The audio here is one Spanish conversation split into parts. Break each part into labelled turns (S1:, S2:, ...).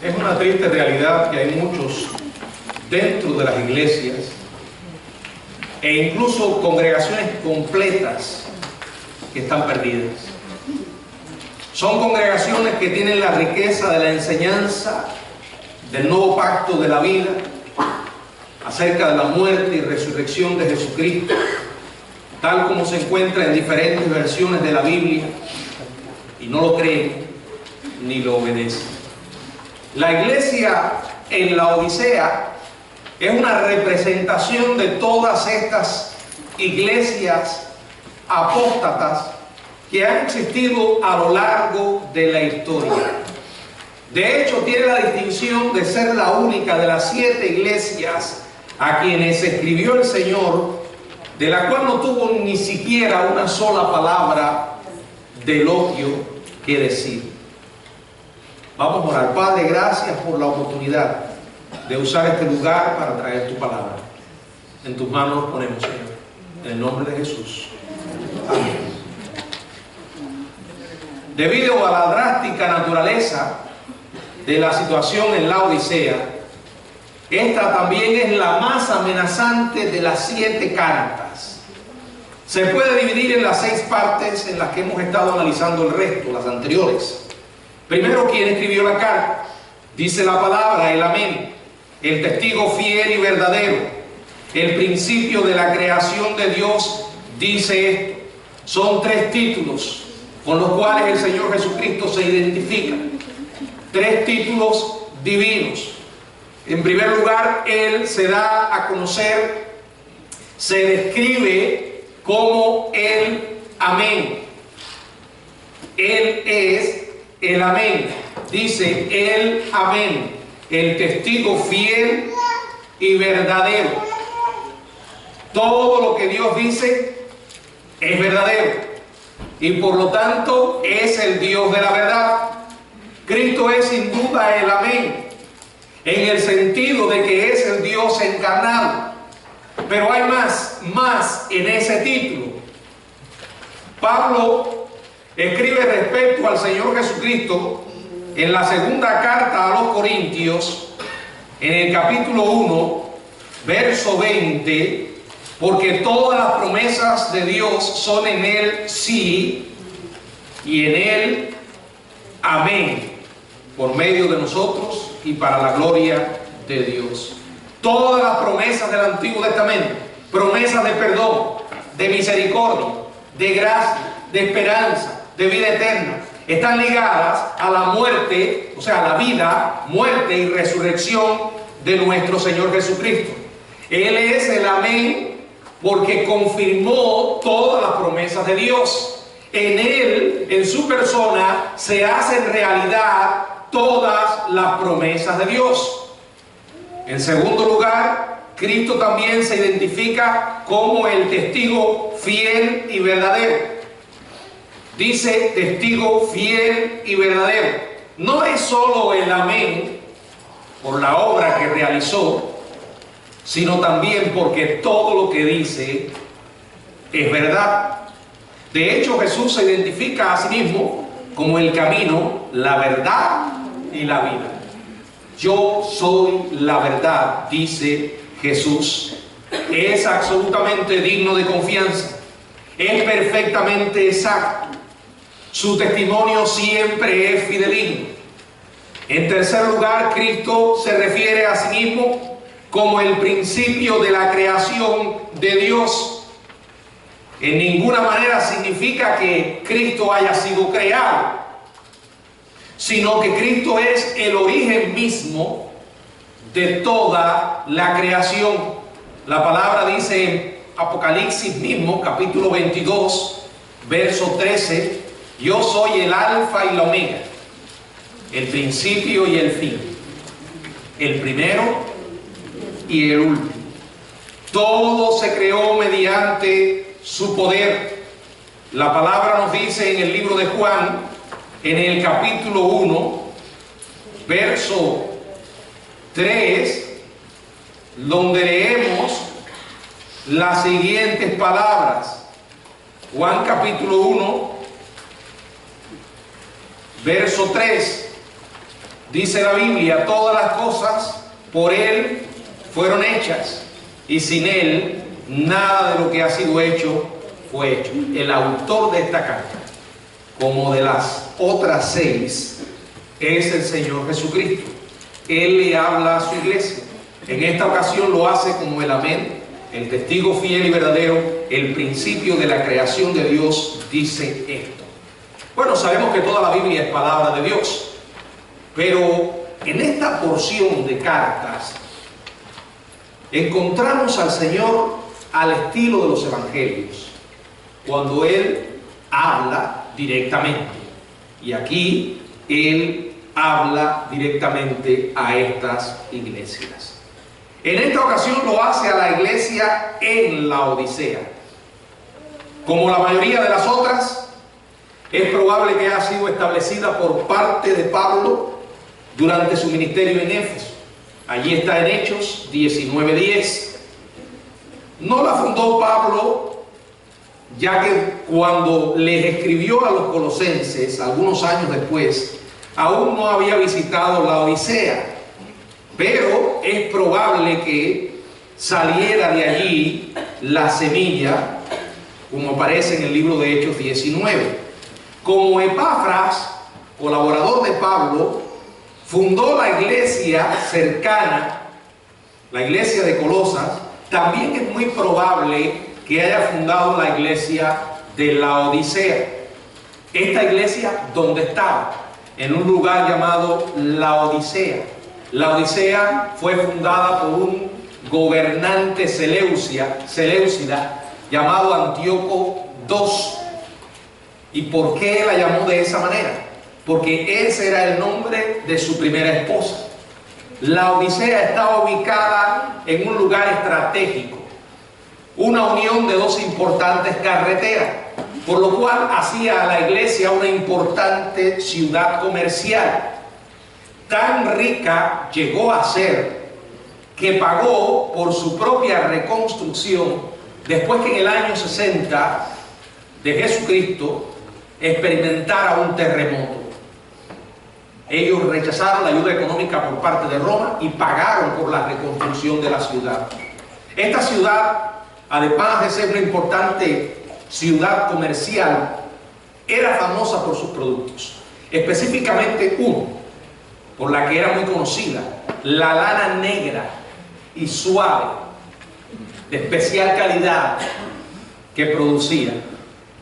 S1: Es una triste realidad que hay muchos dentro de las iglesias e incluso congregaciones completas que están perdidas. Son congregaciones que tienen la riqueza de la enseñanza del nuevo pacto de la vida, acerca de la muerte y resurrección de Jesucristo, tal como se encuentra en diferentes versiones de la Biblia, y no lo creen ni lo obedecen. La iglesia en la Odisea es una representación de todas estas iglesias apóstatas que han existido a lo largo de la historia. De hecho, tiene la distinción de ser la única de las 7 iglesias a quienes escribió el Señor, de la cual no tuvo ni siquiera una sola palabra de elogio que decir. Vamos a orar. Padre, gracias por la oportunidad de usar este lugar para traer tu palabra. En tus manos nos ponemos, Señor, en el nombre de Jesús. Amén. Debido a la drástica naturaleza de la situación en la Odisea, esta también es la más amenazante de las 7 cartas. Se puede dividir en las 6 partes en las que hemos estado analizando el resto, las anteriores. Primero, ¿quién escribió la carta? Dice la palabra, el amén, el testigo fiel y verdadero, el principio de la creación de Dios, dice esto. Son 3 títulos con los cuales el Señor Jesucristo se identifica. 3 títulos divinos. En primer lugar, Él se da a conocer, se describe como el amén. Él es el amén. Dice el amén, el testigo fiel y verdadero. Todo lo que Dios dice es verdadero y por lo tanto es el Dios de la verdad. Cristo es sin duda el amén, en el sentido de que es el Dios encarnado. Pero hay más en ese título. Pablo escribe respecto al Señor Jesucristo en la segunda carta a los Corintios, en el capítulo 1, verso 20, porque todas las promesas de Dios son en Él sí y en Él amén, por medio de nosotros y para la gloria de Dios. Todas las promesas del Antiguo Testamento, promesas de perdón, de misericordia, de gracia, de esperanza, de vida eterna, están ligadas a la muerte, o sea, a la vida, muerte y resurrección de nuestro Señor Jesucristo. Él es el amén porque confirmó todas las promesas de Dios. En Él, en su persona, se hacen realidad todas las promesas de Dios. En segundo lugar, Cristo también se identifica como el testigo fiel y verdadero. Dice testigo fiel y verdadero. No es solo el amén por la obra que realizó, sino también porque todo lo que dice es verdad. De hecho, Jesús se identifica a sí mismo como el camino, la verdad y la vida. Yo soy la verdad, dice Jesús. Es absolutamente digno de confianza. Es perfectamente exacto. Su testimonio siempre es fidedigno. En tercer lugar, Cristo se refiere a sí mismo como el principio de la creación de Dios. En ninguna manera significa que Cristo haya sido creado, sino que Cristo es el origen mismo de toda la creación. La palabra dice en Apocalipsis mismo, capítulo 22, verso 13, yo soy el alfa y la omega, el principio y el fin, el primero y el último. Todo se creó mediante su poder. La palabra nos dice en el libro de Juan, en el capítulo 1, verso 3, donde leemos las siguientes palabras. Juan capítulo 1, verso 3. Dice la Biblia, todas las cosas por Él fueron hechas, y sin Él nada de lo que ha sido hecho fue hecho. El autor de esta carta, como de las otras 6, es el Señor Jesucristo. Él le habla a su iglesia. En esta ocasión lo hace como el amén, el testigo fiel y verdadero, el principio de la creación de Dios, dice esto. Bueno, sabemos que toda la Biblia es palabra de Dios, pero en esta porción de cartas encontramos al Señor al estilo de los evangelios, cuando Él habla directamente. Y aquí Él habla directamente a estas iglesias. En esta ocasión lo hace a la iglesia en Laodicea. Como la mayoría de las otras, es probable que haya sido establecida por parte de Pablo durante su ministerio en Éfeso. Allí está en Hechos 19:10. No la fundó Pablo, ya que cuando les escribió a los colosenses, algunos años después, aún no había visitado Laodicea, pero es probable que saliera de allí la semilla, como aparece en el libro de Hechos 19. Como Epafras, colaborador de Pablo, fundó la iglesia cercana, la iglesia de Colosas, también es muy probable que haya fundado la iglesia de Laodicea. Esta iglesia, ¿dónde estaba? En un lugar llamado Laodicea. Laodicea fue fundada por un gobernante seleucida llamado Antíoco II. ¿Y por qué la llamó de esa manera? Porque ese era el nombre de su primera esposa. Laodicea estaba ubicada en un lugar estratégico, una unión de dos importantes carreteras, por lo cual hacía a la iglesia una importante ciudad comercial. Tan rica llegó a ser que pagó por su propia reconstrucción después que en el año 60 de Jesucristo experimentara un terremoto. Ellos rechazaron la ayuda económica por parte de Roma y pagaron por la reconstrucción de la ciudad. Esta ciudad, además de ser una importante ciudad comercial, era famosa por sus productos, específicamente uno, por la que era muy conocida, la lana negra y suave, de especial calidad que producía.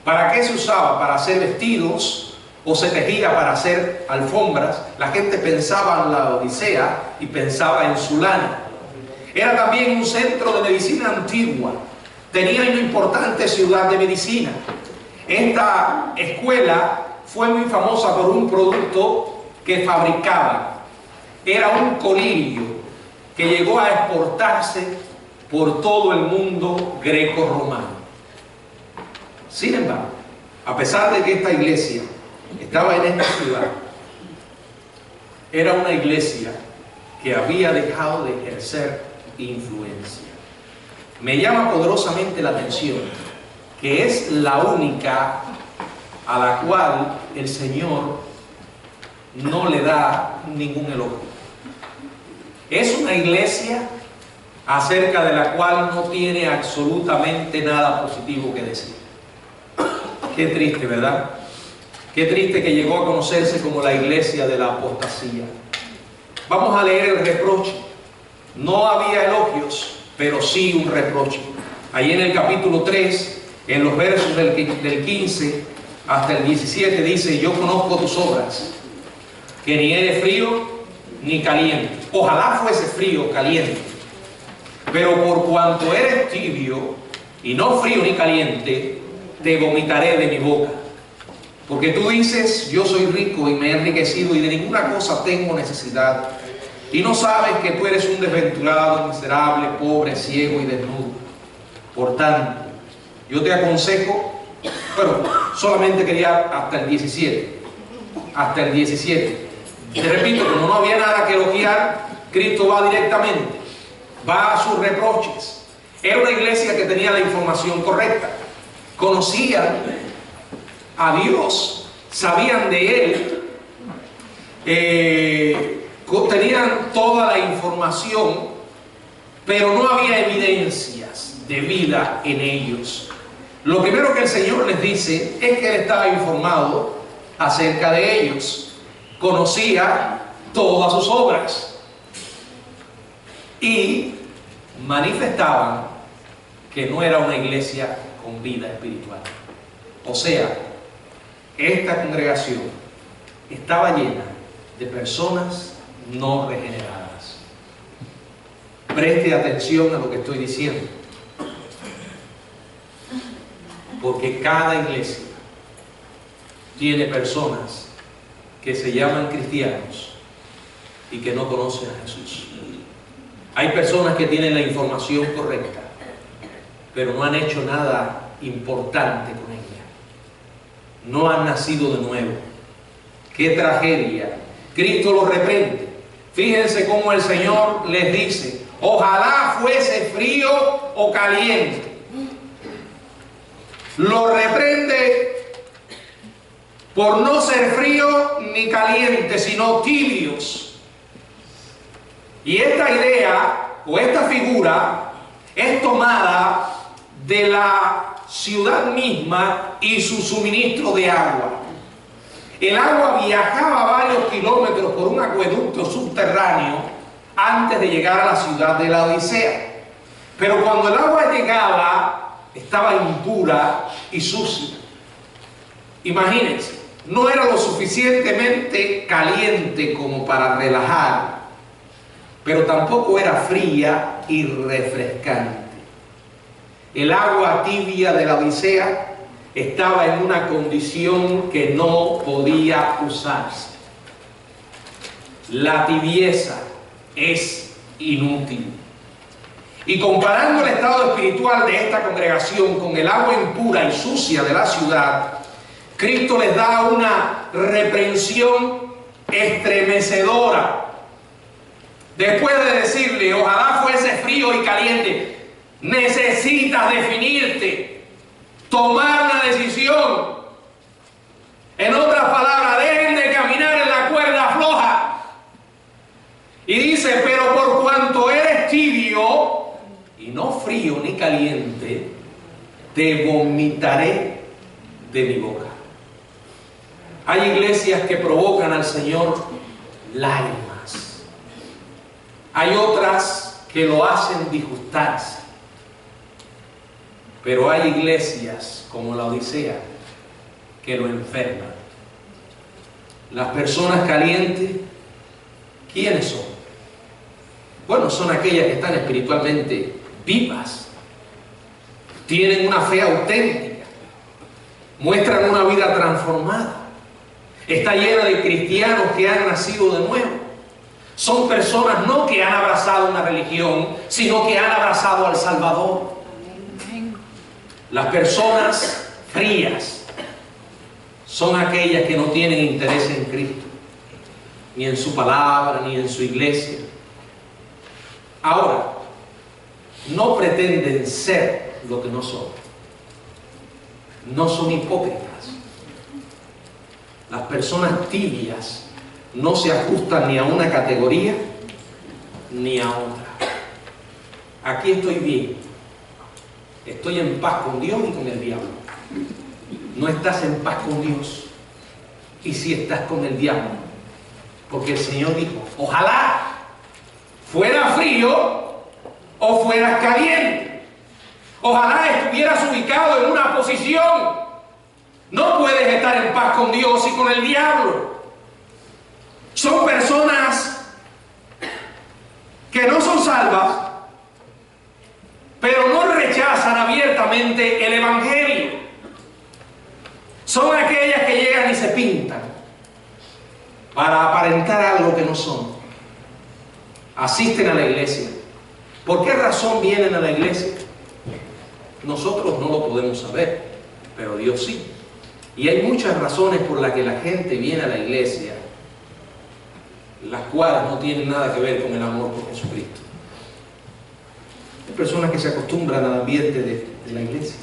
S1: ¿Para qué se usaba? Para hacer vestidos, o se tejía para hacer alfombras. La gente pensaba en la Odisea y pensaba en su lana. Era también un centro de medicina antigua. Tenía una importante ciudad de medicina. Esta escuela fue muy famosa por un producto que fabricaban. Era un colirio que llegó a exportarse por todo el mundo greco-romano. Sin embargo, a pesar de que esta iglesia estaba en esta ciudad, era una iglesia que había dejado de ejercer influencia. Me llama poderosamente la atención que es la única a la cual el Señor no le da ningún elogio. Es una iglesia acerca de la cual no tiene absolutamente nada positivo que decir. Qué triste, ¿verdad? Qué triste que llegó a conocerse como la iglesia de la apostasía. Vamos a leer el reproche. No había elogios, pero sí un reproche. Ahí en el capítulo 3, en los versos del 15 hasta el 17, dice: yo conozco tus obras, que ni eres frío ni caliente. Ojalá fuese frío o caliente. Pero por cuanto eres tibio y no frío ni caliente, te vomitaré de mi boca. Porque tú dices: yo soy rico y me he enriquecido y de ninguna cosa tengo necesidad. Y no sabes que tú eres un desventurado, miserable, pobre, ciego y desnudo. Por tanto, yo te aconsejo, bueno, solamente quería hasta el 17. Hasta el 17. Te repito, como no había nada que elogiar, Cristo va directamente, va a sus reproches. Era una iglesia que tenía la información correcta. Conocían a Dios, sabían de Él, tenían toda la información, pero no había evidencias de vida en ellos. Lo primero que el Señor les dice es que Él estaba informado acerca de ellos, conocía todas sus obras y manifestaban que no era una iglesia con vida espiritual. O sea, esta congregación estaba llena de personas no regeneradas. Preste atención a lo que estoy diciendo, porque cada iglesia tiene personas que se llaman cristianos y que no conocen a Jesús. Hay personas que tienen la información correcta, pero no han hecho nada importante con ella. No han nacido de nuevo. ¡Qué tragedia! Cristo los reprende. Fíjense cómo el Señor les dice: ojalá fuese frío o caliente. Lo reprende por no ser frío ni caliente, sino tibios. Y esta idea o esta figura es tomada de la ciudad misma y su suministro de agua. El agua viajaba varios kilómetros por un acueducto subterráneo antes de llegar a la ciudad de la Odisea. Pero cuando el agua llegaba, estaba impura y sucia. Imagínense, no era lo suficientemente caliente como para relajar, pero tampoco era fría y refrescante. El agua tibia de la Odisea estaba en una condición que no podía usarse. La tibieza es inútil. Y comparando el estado espiritual de esta congregación con el agua impura y sucia de la ciudad, Cristo les da una reprensión estremecedora. Después de decirle, ojalá fuese frío y caliente, necesitas definirte, tomar una decisión. En otras palabras, dejen de caminar en la cuerda floja. Y dice, pero por cuanto eres tibio y no frío ni caliente, te vomitaré de mi boca. Hay iglesias que provocan al Señor lágrimas. Hay otras que lo hacen disgustarse. Pero hay iglesias como la Odisea que lo enferman. Las personas calientes, ¿quiénes son? Bueno, son aquellas que están espiritualmente vivas, tienen una fe auténtica, muestran una vida transformada, está llena de cristianos que han nacido de nuevo. Son personas no que han abrazado una religión, sino que han abrazado al Salvador. Las personas frías son aquellas que no tienen interés en Cristo, ni en su palabra, ni en su iglesia. Ahora, no pretenden ser lo que no son. No son hipócritas. Las personas tibias no se ajustan ni a una categoría ni a otra. Aquí estoy bien. Estoy en paz con Dios y con el diablo. No estás en paz con Dios y sí estás con el diablo. Porque el Señor dijo, ojalá fuera frío o fueras caliente. Ojalá estuvieras ubicado en una posición. No puedes estar en paz con Dios y con el diablo. Son personas que no son salvas, pero no rechazan abiertamente el Evangelio. Son aquellas que llegan y se pintan para aparentar algo que no son. Asisten a la iglesia. ¿Por qué razón vienen a la iglesia? Nosotros no lo podemos saber, pero Dios sí. Y hay muchas razones por las que la gente viene a la iglesia, las cuales no tienen nada que ver con el amor por Jesucristo. Hay personas que se acostumbran al ambiente de la iglesia.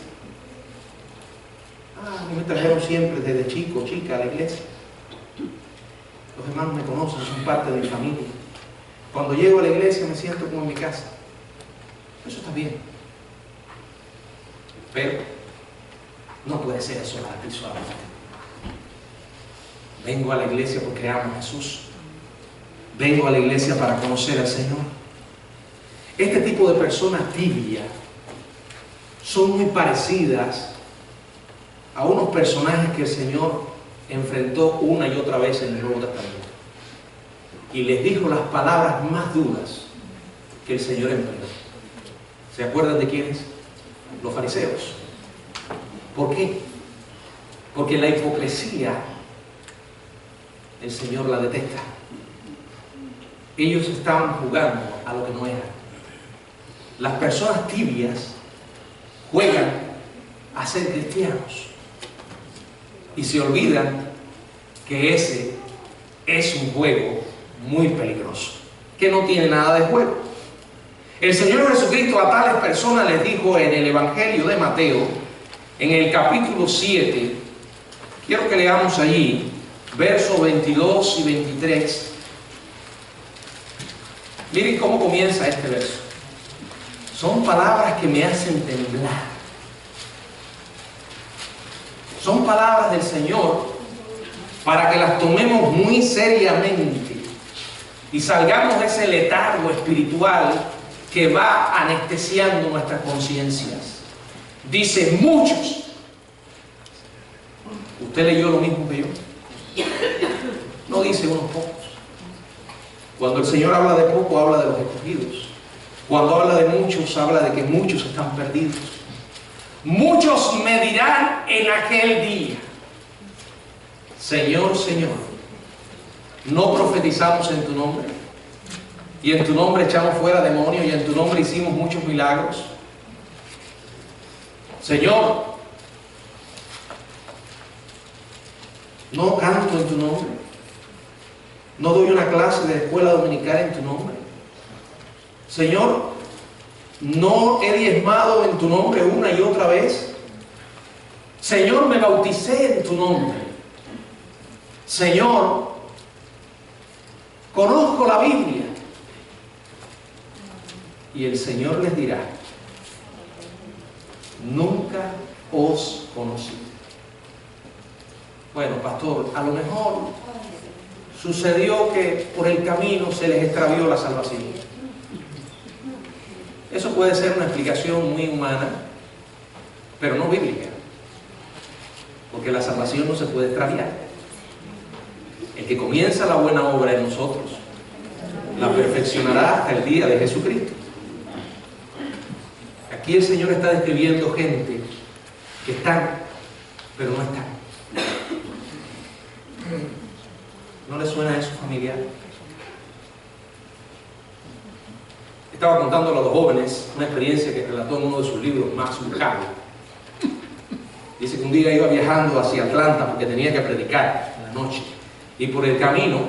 S1: Me trajeron siempre desde chico, chica a la iglesia. Los hermanos me conocen, son parte de mi familia. Cuando llego a la iglesia me siento como en mi casa. Eso está bien. Pero no puede ser eso para ti solamente. Vengo a la iglesia porque amo a Jesús. Vengo a la iglesia para conocer al Señor. Este tipo de personas tibias son muy parecidas a unos personajes que el Señor enfrentó una y otra vez en el Nuevo Testamento. Y les dijo las palabras más duras que el Señor empleó. ¿Se acuerdan de quiénes? Los fariseos. ¿Por qué? Porque la hipocresía el Señor la detesta. Ellos estaban jugando a lo que no era. Las personas tibias juegan a ser cristianos y se olvidan que ese es un juego muy peligroso, que no tiene nada de juego. El Señor Jesucristo a tales personas les dijo en el Evangelio de Mateo, en el capítulo 7, quiero que leamos allí, versos 22 y 23. Miren cómo comienza este verso. Son palabras que me hacen temblar. Son palabras del Señor para que las tomemos muy seriamente y salgamos de ese letargo espiritual que va anestesiando nuestras conciencias. Dice muchos. ¿Usted leyó lo mismo que yo? No dice unos pocos. Cuando el Señor habla de poco, habla de los escogidos. Cuando habla de muchos, habla de que muchos están perdidos. Muchos me dirán en aquel día: Señor, Señor, ¿no profetizamos en tu nombre? Y en tu nombre echamos fuera demonios, y en tu nombre hicimos muchos milagros. Señor, ¿no canto en tu nombre? ¿No doy una clase de escuela dominical en tu nombre? Señor, ¿no he diezmado en tu nombre una y otra vez? Señor, me bauticé en tu nombre. Señor, conozco la Biblia. Y el Señor les dirá: nunca os conocí. Bueno, pastor, a lo mejor sucedió que por el camino se les extravió la salvación. Eso puede ser una explicación muy humana, pero no bíblica, porque la salvación no se puede extraviar. El que comienza la buena obra en nosotros la perfeccionará hasta el día de Jesucristo. Aquí el Señor está describiendo gente que están, pero no están. ¿No le suena eso familiar? Estaba contando a los jóvenes una experiencia que relató en uno de sus libros, Max Lucado. Dice que un día iba viajando hacia Atlanta porque tenía que predicar en la noche. Y por el camino,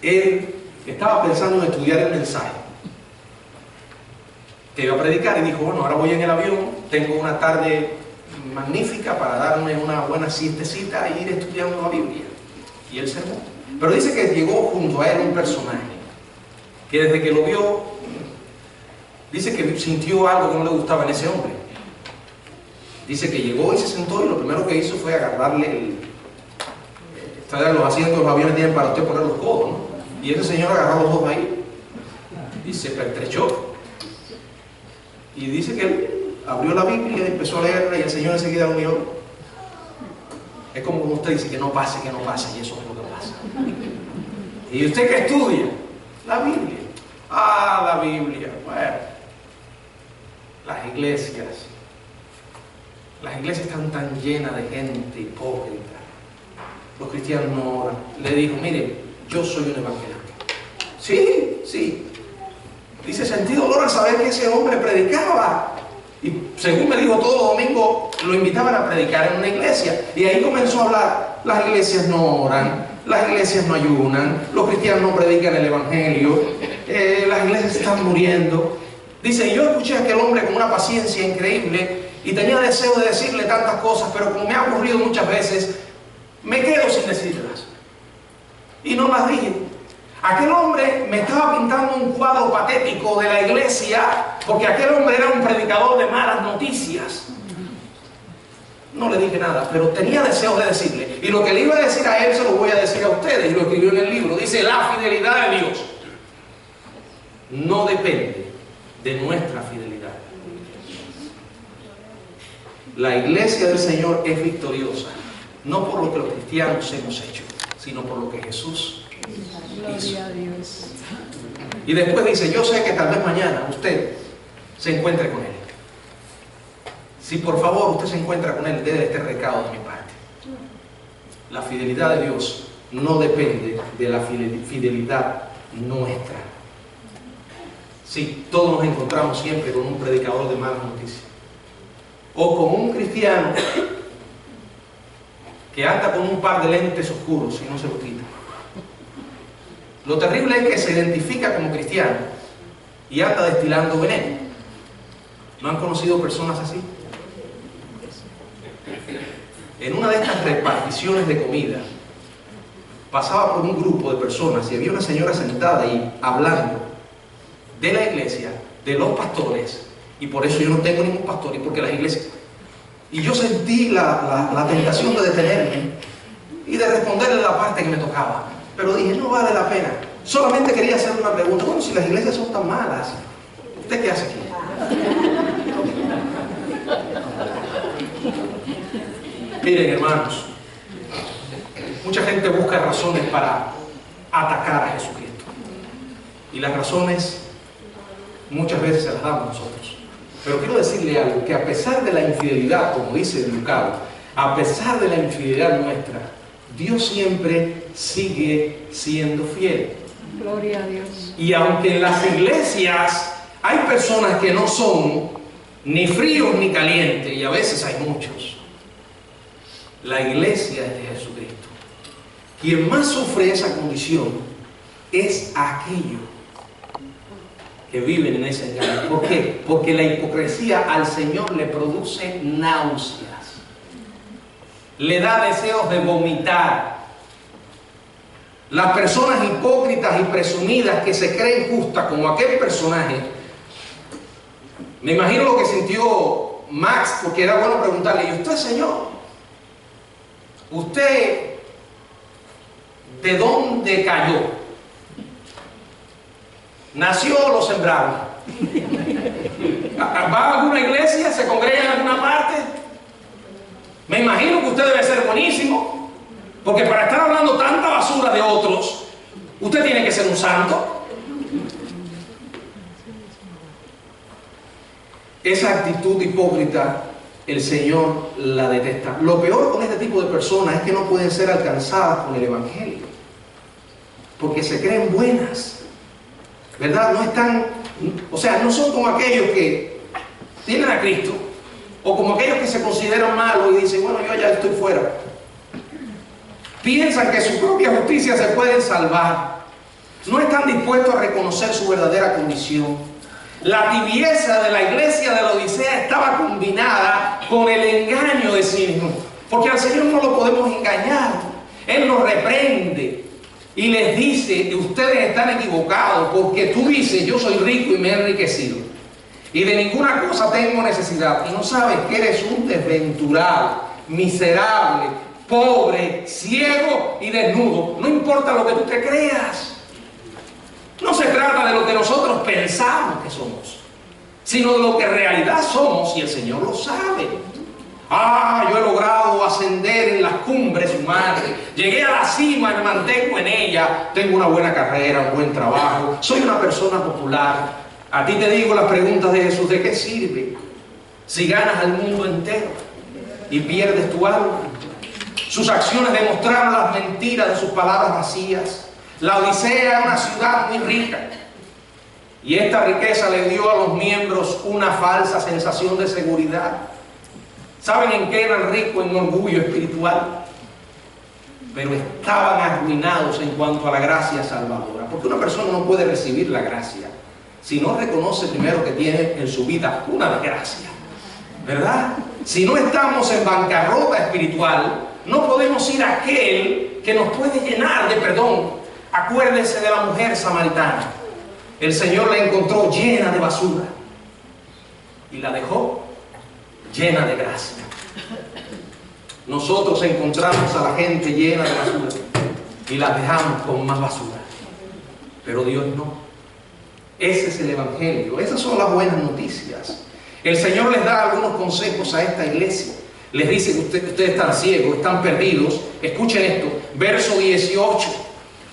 S1: él estaba pensando en estudiar el mensaje que iba a predicar, y dijo: bueno, ahora voy en el avión, tengo una tarde magnífica para darme una buena siestecita e ir estudiando la Biblia y el sermón. Pero dice que llegó junto a él un personaje que desde que lo vio, dice que sintió algo que no le gustaba en ese hombre. Dice que llegó y se sentó, y lo primero que hizo fue agarrarle los asientos de los aviones tienen para usted poner los codos, ¿no? Y ese señor agarró los dos ahí y se pertrechó. Y dice que él abrió la Biblia y empezó a leerla, y el Señor enseguida lo miró. Es como cuando usted dice que no pase, y eso es lo que pasa. ¿Y usted qué estudia? La Biblia. Ah, la Biblia. Bueno, las iglesias están tan llenas de gente hipócrita. Los cristianos no oran. Le dijo: mire, yo soy un evangelista. Sí. Dice: sentí dolor al saber que ese hombre predicaba. Y según me dijo, todos los domingos lo invitaban a predicar en una iglesia. Y ahí comenzó a hablar: las iglesias no oran, las iglesias no ayunan, los cristianos no predican el evangelio, las iglesias están muriendo. Dice: y yo escuché a aquel hombre con una paciencia increíble y tenía deseo de decirle tantas cosas, pero como me ha ocurrido muchas veces, me quedo sin decirlas. Y no las dije. Aquel hombre me estaba pintando un cuadro patético de la iglesia, porque aquel hombre era un predicador de malas noticias. No le dije nada, pero tenía deseos de decirle. Y lo que le iba a decir a él se lo voy a decir a ustedes. Y lo escribió en el libro. Dice: la fidelidad de Dios no depende de nuestra fidelidad. La iglesia del Señor es victoriosa, no por lo que los cristianos hemos hecho, sino por lo que Jesús hizo. Y después dice: yo sé que tal vez mañana usted se encuentre con Él. Si por favor usted se encuentra con Él, dé este recado de mi parte. La fidelidad de Dios no depende de la fidelidad nuestra. Sí, todos nos encontramos siempre con un predicador de malas noticias, o con un cristiano que anda con un par de lentes oscuros y no se lo quita. Lo terrible es que se identifica como cristiano y anda destilando veneno. ¿No han conocido personas así? En una de estas reparticiones de comida, pasaba por un grupo de personas y había una señora sentada ahí hablando de la iglesia, de los pastores, y por eso yo no tengo ningún pastor, y porque las iglesias... Y yo sentí la tentación de detenerme y de responderle la parte que me tocaba, pero dije: no vale la pena. Solamente quería hacerle una pregunta: bueno, si las iglesias son tan malas, ¿usted qué hace aquí? Miren, hermanos, mucha gente busca razones para atacar a Jesucristo, y las razones muchas veces se las damos nosotros. Pero quiero decirle algo, que a pesar de la infidelidad, como dice Lucas, a pesar de la infidelidad nuestra, Dios siempre sigue siendo fiel.
S2: Gloria a Dios.
S1: Y aunque en las iglesias hay personas que no son ni fríos ni calientes, y a veces hay muchos, la iglesia es de Jesucristo. Quien más sufre esa condición es aquello que viven en ese engaño. ¿Por qué? Porque la hipocresía al Señor le produce náuseas, le da deseos de vomitar. Las personas hipócritas y presumidas que se creen justas, como aquel personaje, me imagino lo que sintió Max, porque era bueno preguntarle: ¿y usted, señor? ¿Usted de dónde cayó? ¿Nació o lo sembraron? ¿Va a alguna iglesia? ¿Se congrega en alguna parte? Me imagino que usted debe ser buenísimo, porque para estar hablando tanta basura de otros, usted tiene que ser un santo. Esa actitud hipócrita, el Señor la detesta. Lo peor con este tipo de personas es que no pueden ser alcanzadas con el Evangelio, porque se creen buenas, ¿verdad? No están, o sea, no son como aquellos que tienen a Cristo, o como aquellos que se consideran malos y dicen: bueno, yo ya estoy fuera. Piensan que su propia justicia se pueden salvar. No están dispuestos a reconocer su verdadera condición. La tibieza de la iglesia de la Odisea estaba combinada con el engaño de sí mismo, porque al Señor no lo podemos engañar. Él nos reprende y les dice que ustedes están equivocados, porque tú dices: yo soy rico y me he enriquecido y de ninguna cosa tengo necesidad, y no sabes que eres un desventurado, miserable, pobre, ciego y desnudo. No importa lo que tú te creas. No se trata de lo que nosotros pensamos que somos, sino de lo que en realidad somos, y el Señor lo sabe. Ah, yo he logrado ascender en las cumbres humanas, llegué a la cima y me mantengo en ella, tengo una buena carrera, un buen trabajo, soy una persona popular. A ti te digo las preguntas de Jesús: ¿de qué sirve si ganas al mundo entero y pierdes tu alma? Sus acciones demostraron las mentiras de sus palabras vacías. La Odisea era una ciudad muy rica, y esta riqueza le dio a los miembros una falsa sensación de seguridad. ¿Saben en qué eran ricos? En orgullo espiritual. Pero estaban arruinados en cuanto a la gracia salvadora, porque una persona no puede recibir la gracia si no reconoce primero que tiene en su vida una desgracia, ¿verdad? Si no estamos en bancarrota espiritual, no podemos ir a aquel que nos puede llenar de perdón, Acuérdese de la mujer samaritana. El Señor la encontró llena de basura y la dejó llena de gracia. Nosotros encontramos a la gente llena de basura y la dejamos con más basura. Pero Dios no. Ese es el Evangelio. Esas son las buenas noticias. El Señor les da algunos consejos a esta iglesia. Les dice que ustedes están ciegos, están perdidos. Escuchen esto, verso 18.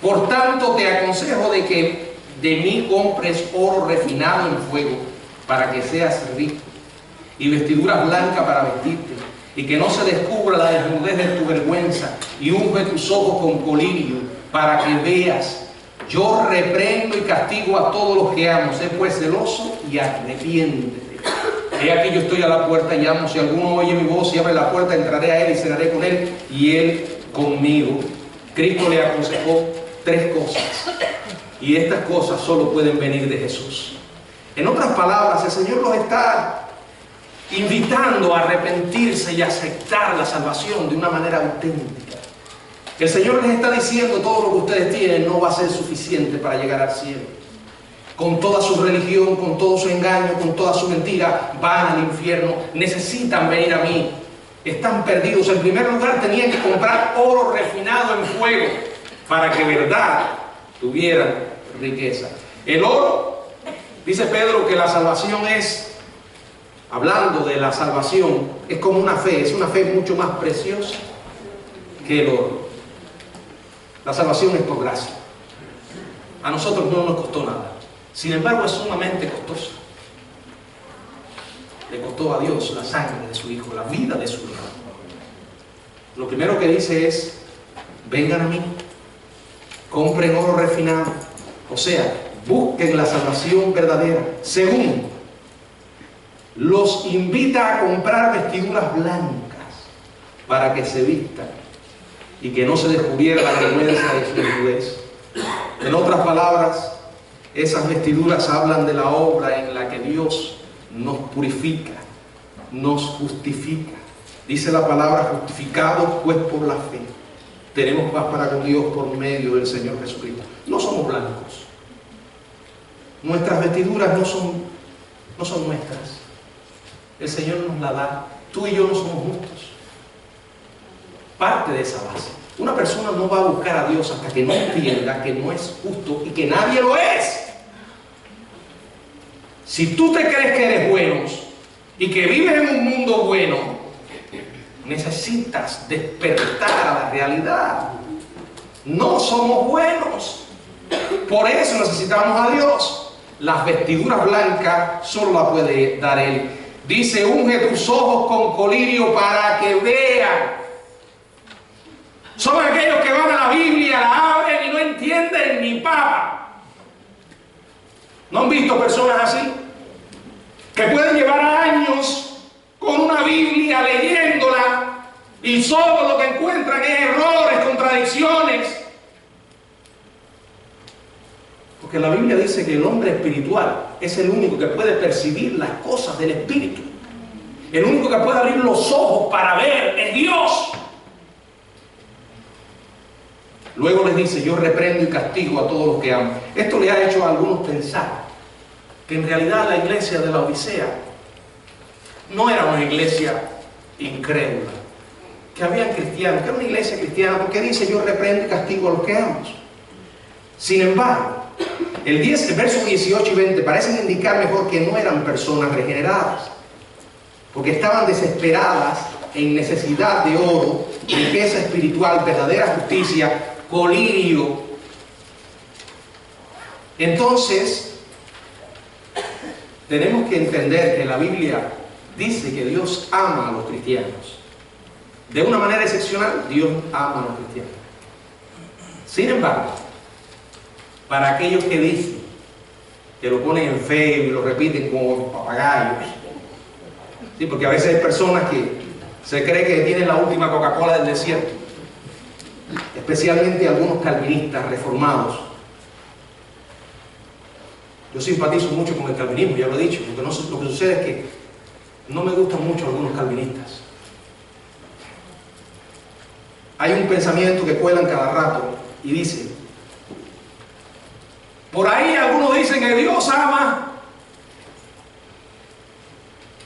S1: Por tanto te aconsejo de que de mí compres oro refinado en fuego para que seas rico, y vestiduras blancas para vestirte, y que no se descubra la desnudez de tu vergüenza, y unge tus ojos con colirio para que veas. Yo reprendo y castigo a todos los que amo. Sé pues celoso y arrepiéntete. He aquí yo estoy a la puerta y llamo. Si alguno oye mi voz y abre la puerta, entraré a él y cenaré con él y él conmigo. Cristo le aconsejó 3 cosas, y estas cosas solo pueden venir de Jesús. En otras palabras, el Señor los está invitando a arrepentirse y aceptar la salvación de una manera auténtica. El Señor les está diciendo: todo lo que ustedes tienen no va a ser suficiente para llegar al cielo. Con toda su religión, con todo su engaño, con toda su mentira, van al infierno. Necesitan venir a mí. Están perdidos. En primer lugar, tenían que comprar oro refinado en fuego para que verdad tuvieran riqueza. El oro, dice Pedro, que la salvación es, hablando de la salvación, es como una fe. Es una fe mucho más preciosa que el oro. La salvación es por gracia. A nosotros no nos costó nada. Sin embargo, es sumamente costosa. Le costó a Dios la sangre de su Hijo, la vida de su Hijo. Lo primero que dice es: vengan a mí, compren oro refinado. O sea, busquen la salvación verdadera. Segundo, los invita a comprar vestiduras blancas para que se vistan y que no se descubriera la vergüenza de su desnudez. En otras palabras, esas vestiduras hablan de la obra en la que Dios nos purifica, nos justifica. Dice la palabra: justificados pues por la fe, tenemos paz para con Dios por medio del Señor Jesucristo. No somos blancos. Nuestras vestiduras no son nuestras. El Señor nos la da. Tú y yo no somos justos. Parte de esa base. Una persona no va a buscar a Dios hasta que no entienda que no es justo y que nadie lo es. Si tú te crees que eres bueno y que vives en un mundo bueno, necesitas despertar a la realidad. No somos buenos. Por eso necesitamos a Dios. Las vestiduras blancas solo las puede dar Él. Dice: unge tus ojos con colirio para que vean. Son aquellos que van a la Biblia, la abren y no entienden ni papa. ¿No han visto personas así? Que pueden llevar años con una Biblia leyéndola y solo lo que encuentran es errores, contradicciones. Porque la Biblia dice que el hombre espiritual es el único que puede percibir las cosas del Espíritu. El único que puede abrir los ojos para ver es Dios. Luego les dice: yo reprendo y castigo a todos los que amo. Esto le ha hecho a algunos pensar que en realidad la iglesia de la Odisea no era una iglesia incrédula, que habían cristianos, que era una iglesia cristiana, porque dice: yo reprendo y castigo a los que amo. Sin embargo, el verso 18 y 20 parecen indicar mejor que no eran personas regeneradas, porque estaban desesperadas en necesidad de oro, riqueza espiritual, verdadera justicia, colirio. Entonces, tenemos que entender que la Biblia dice que Dios ama a los cristianos. De una manera excepcional, Dios ama a los cristianos. Sin embargo, para aquellos que dicen, que lo ponen en Facebook y lo repiten como papagayos, ¿sí? Porque a veces hay personas que se cree que tienen la última Coca-Cola del desierto, especialmente algunos calvinistas reformados. Yo simpatizo mucho con el calvinismo, ya lo he dicho, porque lo que sucede es que no me gustan mucho algunos calvinistas. Hay un pensamiento que cuelan cada rato y dice: Por ahí algunos dicen que Dios ama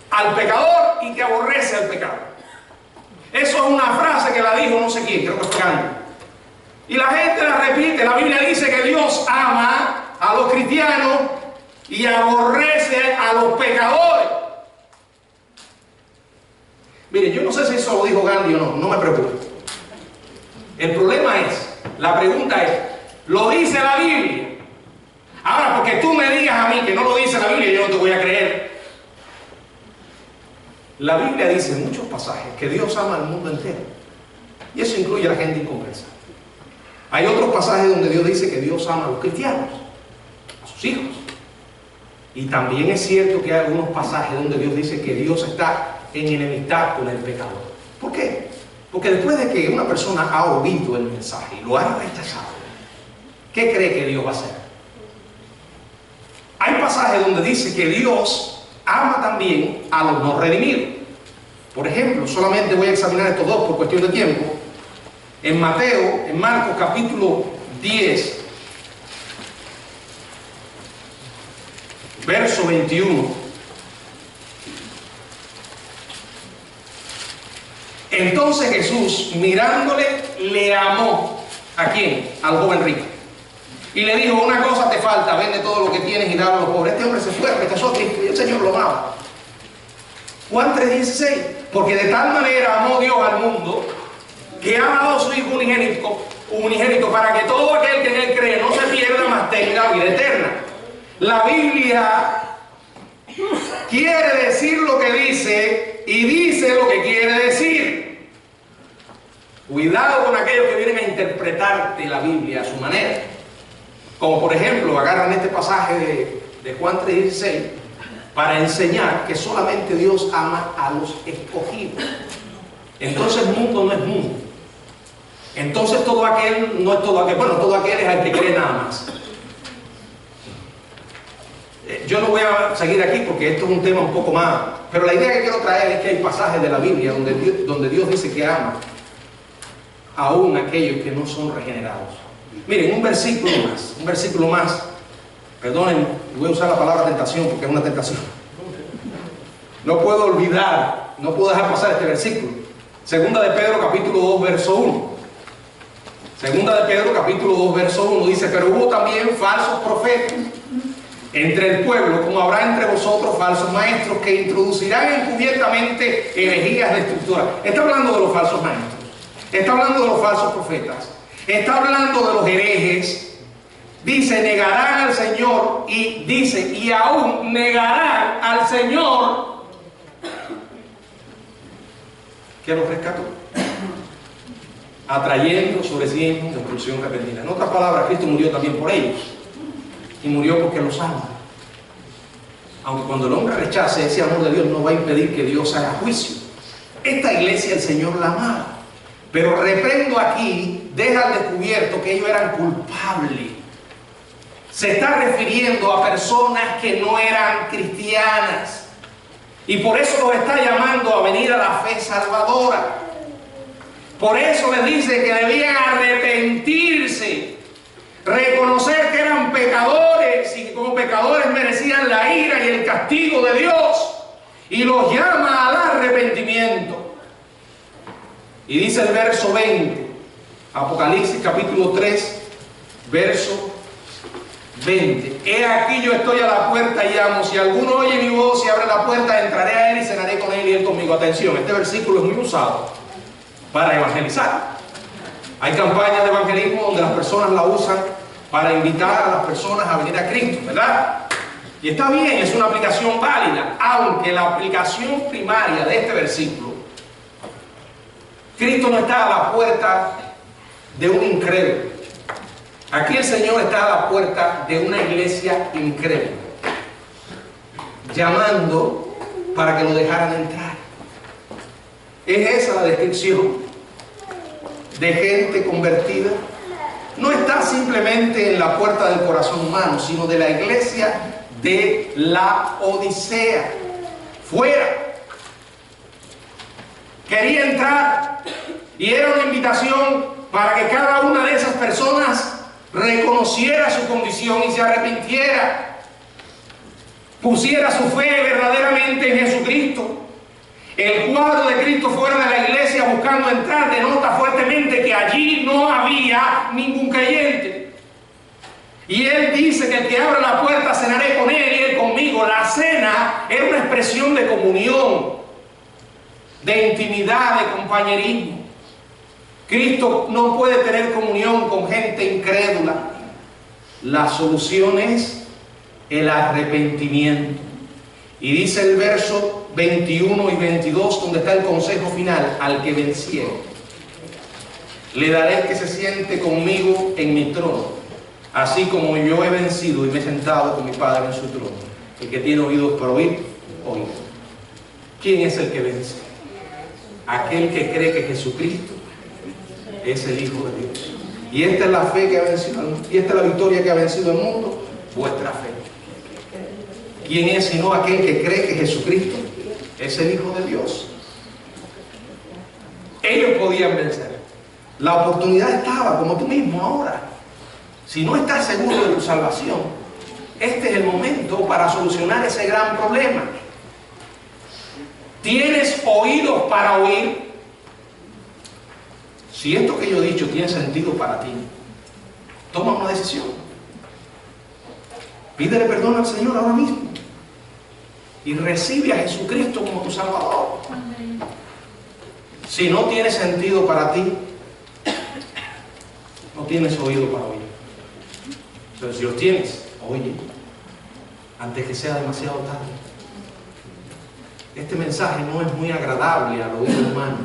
S1: al pecador y que aborrece al pecado. Eso es una frase que la dijo no sé quién, creo que fue Gandhi. Y la gente la repite. La Biblia dice que Dios ama a los cristianos y aborrece a los pecadores. Mire, yo no sé si eso lo dijo Gandhi o no, no me preocupe. El problema es, la pregunta es, ¿lo dice la Biblia? Ahora, porque tú me digas a mí que no lo dice la Biblia, yo no te voy a creer. La Biblia dice en muchos pasajes que Dios ama al mundo entero. Y eso incluye a la gente inconversa. Hay otros pasajes donde Dios dice que Dios ama a los cristianos, a sus hijos. Y también es cierto que hay algunos pasajes donde Dios dice que Dios está en enemistad con el pecador. ¿Por qué? Porque después de que una persona ha oído el mensaje y lo ha rechazado, ¿qué cree que Dios va a hacer? Hay pasajes donde dice que Dios ama también a los no redimidos. Por ejemplo, solamente voy a examinar estos dos por cuestión de tiempo. En Mateo, en Marcos capítulo 10, verso 21. Entonces Jesús, mirándole, le amó. ¿A quién? Al joven rico. Y le dijo, una cosa te falta, vende todo lo que tienes y dale a los pobres. Este hombre se fue, rechazó a Cristo y el Señor lo amaba. Juan 3:16. Porque de tal manera amó Dios al mundo, que ha dado a su Hijo unigénito, para que todo aquel que en él cree no se pierda, mas tenga vida eterna. La Biblia quiere decir lo que dice y dice lo que quiere decir. Cuidado con aquellos que vienen a interpretarte la Biblia a su manera. Como por ejemplo, agarran este pasaje de Juan 3:16 para enseñar que solamente Dios ama a los escogidos. Entonces el mundo no es mundo. Entonces todo aquel no es todo aquel. Bueno, todo aquel es al que cree nada más. Yo no voy a seguir aquí porque esto es un tema un poco más. Pero la idea que quiero traer es que hay pasajes de la Biblia donde Dios dice que ama aún aquellos que no son regenerados. Miren, un versículo más. Perdonen, voy a usar la palabra tentación porque es una tentación. No puedo olvidar, no puedo dejar pasar este versículo. Segunda de Pedro capítulo 2 verso 1. Segunda de Pedro capítulo 2 verso 1 dice, pero hubo también falsos profetas entre el pueblo, como habrá entre vosotros falsos maestros que introducirán encubiertamente herejías destructoras. Está hablando de los falsos maestros, está hablando de los falsos profetas, está hablando de los herejes. Dice, negarán al Señor, y dice, y aún negarán al Señor que los rescató, atrayendo sobre sí destrucción repentina. En otras palabras, Cristo murió también por ellos, y murió porque los ama. Aunque cuando el hombre rechace ese amor de Dios, no va a impedir que Dios haga juicio. Esta iglesia el Señor la amaba, pero reprendo aquí, deja al descubierto que ellos eran culpables. Se está refiriendo a personas que no eran cristianas. Y por eso los está llamando a venir a la fe salvadora. Por eso les dice que debían arrepentirse, reconocer que eran pecadores y que como pecadores merecían la ira y el castigo de Dios. Y los llama al arrepentimiento. Y dice el verso 20, Apocalipsis capítulo 3, verso 20. He aquí yo estoy a la puerta y llamo. Si alguno oye mi voz y abre la puerta, entraré a él y cenaré con él y él conmigo. Atención, este versículo es muy usado para evangelizar. Hay campañas de evangelismo donde las personas la usan para invitar a las personas a venir a Cristo, ¿verdad? Y está bien, es una aplicación válida, aunque la aplicación primaria de este versículo, Cristo no está a la puerta de un incrédulo. Aquí el Señor está a la puerta de una iglesia incrédula, llamando para que lo dejaran entrar. Es esa la descripción de gente convertida. No está simplemente en la puerta del corazón humano, sino de la iglesia de la Odisea. Fuera. Quería entrar y era una invitación para que cada una de esas personas reconociera su condición y se arrepintiera, pusiera su fe verdaderamente en Jesucristo. El cuadro de Cristo fuera de la iglesia buscando entrar denota fuertemente que allí no había ningún creyente. Y Él dice que el que abra la puerta cenaré con Él y Él conmigo. La cena era una expresión de comunión, de intimidad, de compañerismo. Cristo no puede tener comunión con gente incrédula. La solución es el arrepentimiento. Y dice el verso 21 y 22, donde está el consejo final: al que venciere, le daré que se siente conmigo en mi trono, así como yo he vencido y me he sentado con mi Padre en su trono. El que tiene oídos para oír, oiga. ¿Quién es el que vence? Aquel que cree que Jesucristo es el Hijo de Dios. Y esta es la fe que ha vencido, y esta es la victoria que ha vencido el mundo, vuestra fe. ¿Quién es sino aquel que cree que Jesucristo es el Hijo de Dios? Ellos podían vencer. La oportunidad estaba, como tú mismo ahora. Si no estás seguro de tu salvación, este es el momento para solucionar ese gran problema. ¿Tienes oídos para oír? Si esto que yo he dicho tiene sentido para ti, toma una decisión. Pídele perdón al Señor ahora mismo y recibe a Jesucristo como tu Salvador. Si no tiene sentido para ti, no tienes oído para oír. Pero si los tienes, oye, antes que sea demasiado tarde. Este mensaje no es muy agradable al oído humano,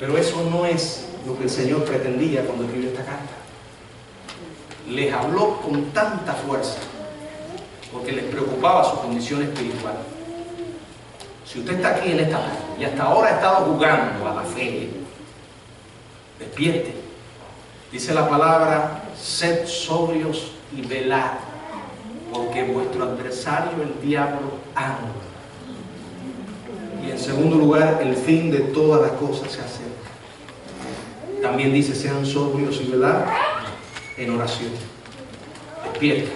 S1: pero eso no es lo que el Señor pretendía cuando escribió esta carta. Les habló con tanta fuerza porque les preocupaba su condición espiritual. Si usted está aquí en esta tarde y hasta ahora ha estado jugando a la fe, despierte. Dice la palabra: sed sobrios y velad, porque vuestro adversario el diablo anda. Y en segundo lugar, el fin de todas las cosas se acerca. También dice: sean sobrios y velad en oración. Despierta.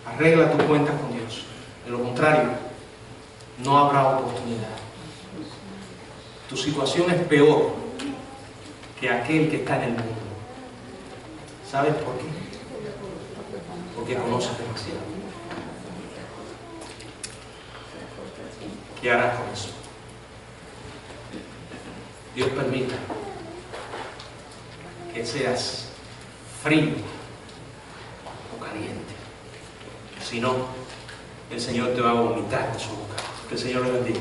S1: Arregla tus cuentas con Dios. De lo contrario, no habrá oportunidad. Tu situación es peor que aquel que está en el mundo. ¿Sabes por qué? Porque conoces demasiado. ¿Qué harás con eso? Dios permita que seas frío o caliente. Si no, el Señor te va a vomitar en su boca. Que el Señor le bendiga.